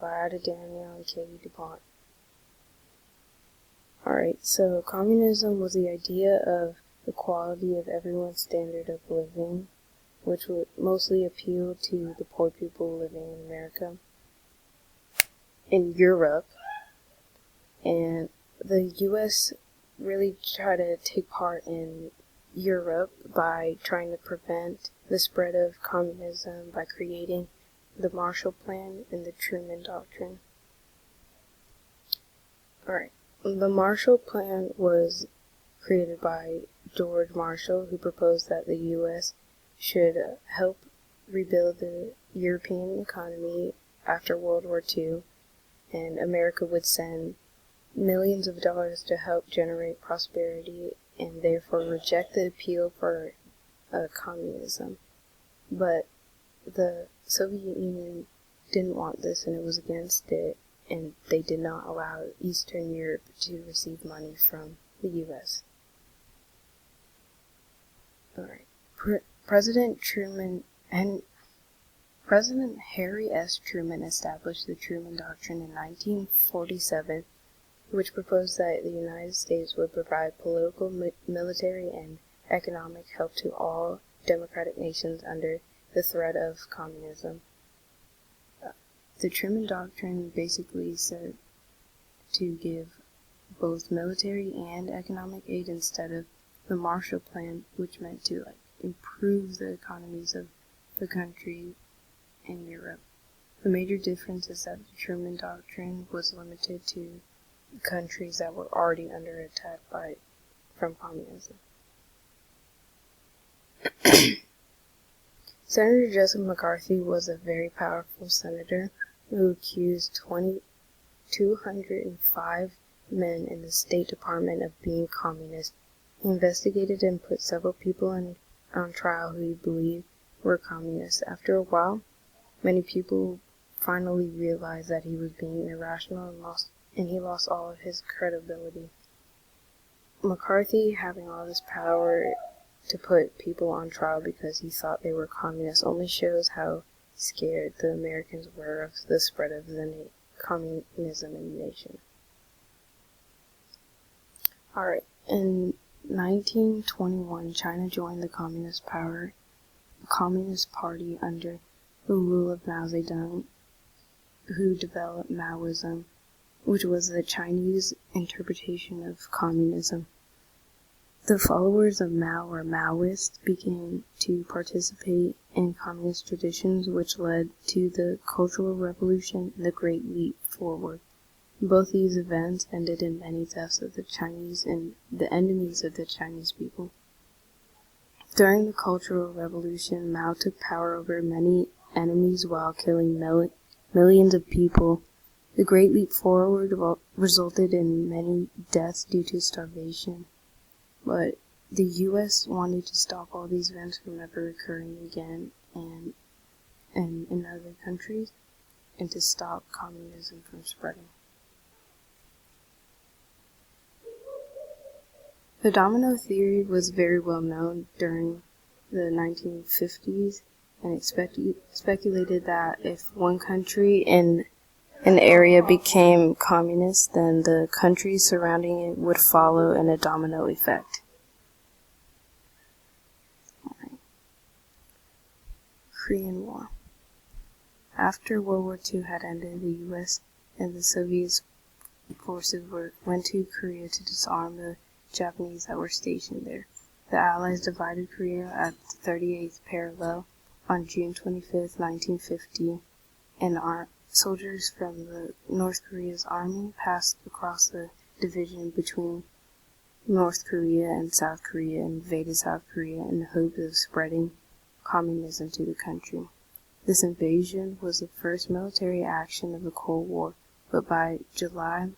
by Aida, and Kaylee, Dupont. Alright, so communism was the idea of equality of everyone's standard of living, which would mostly appeal to the poor people living in America, in Europe, and the U.S. really tried to take part in Europe by trying to prevent the spread of communism by creating the Marshall Plan and the Truman Doctrine. Alright, the Marshall Plan was created by George Marshall, who proposed that the U.S. should help rebuild the European economy after World War II, and America would send millions of dollars to help generate prosperity and therefore reject the appeal for communism. But the Soviet Union didn't want this, and it was against it, and they did not allow Eastern Europe to receive money from the U.S. Alright. President Harry S. Truman established the Truman Doctrine in 1947, which proposed that the United States would provide political, military, and economic help to all democratic nations under the threat of communism. The Truman Doctrine basically said to give both military and economic aid instead of the Marshall Plan, which meant to improve the economies of the country in Europe. The major difference is that the Truman Doctrine was limited to countries that were already under attack from communism. Senator Joseph McCarthy was a very powerful senator who accused 205 men in the State Department of being communist. He investigated and put several people on trial who he believed were communists. After a while, many people finally realized that he was being irrational and he lost all of his credibility. McCarthy, having all this power to put people on trial because he thought they were communists, only shows how scared the Americans were of the spread of communism in the nation. Alright, in 1921, China joined the Communist Party under the rule of Mao Zedong, who developed Maoism, which was the Chinese interpretation of communism. The followers of Mao, or Maoists, began to participate in communist traditions, which led to the Cultural Revolution and the Great Leap Forward. Both these events ended in many deaths of the Chinese and the enemies of the Chinese people. During the Cultural Revolution, Mao took power over many enemies while killing millions of people. The Great Leap Forward resulted in many deaths due to starvation. But the U.S. wanted to stop all these events from ever occurring again and in other countries, and to stop communism from spreading. The domino theory was very well known during the 1950s, and it speculated that if one country in an area became communist, then the countries surrounding it would follow in a domino effect. Right. Korean War. After World War II had ended, the U.S. and the Soviet forces went to Korea to disarm the Japanese that were stationed there. The Allies divided Korea at the 38th parallel on June 25, 1950, and soldiers from the North Korea's army passed across the division between North Korea and South Korea and invaded South Korea in the hope of spreading communism to the country. This invasion was the first military action of the Cold War, but by July,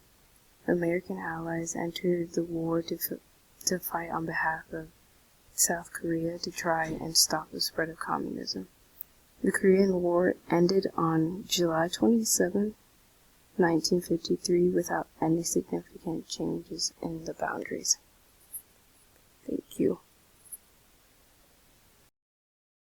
American allies entered the war to fight on behalf of South Korea to try and stop the spread of communism. The Korean War ended on July 27, 1953, without any significant changes in the boundaries.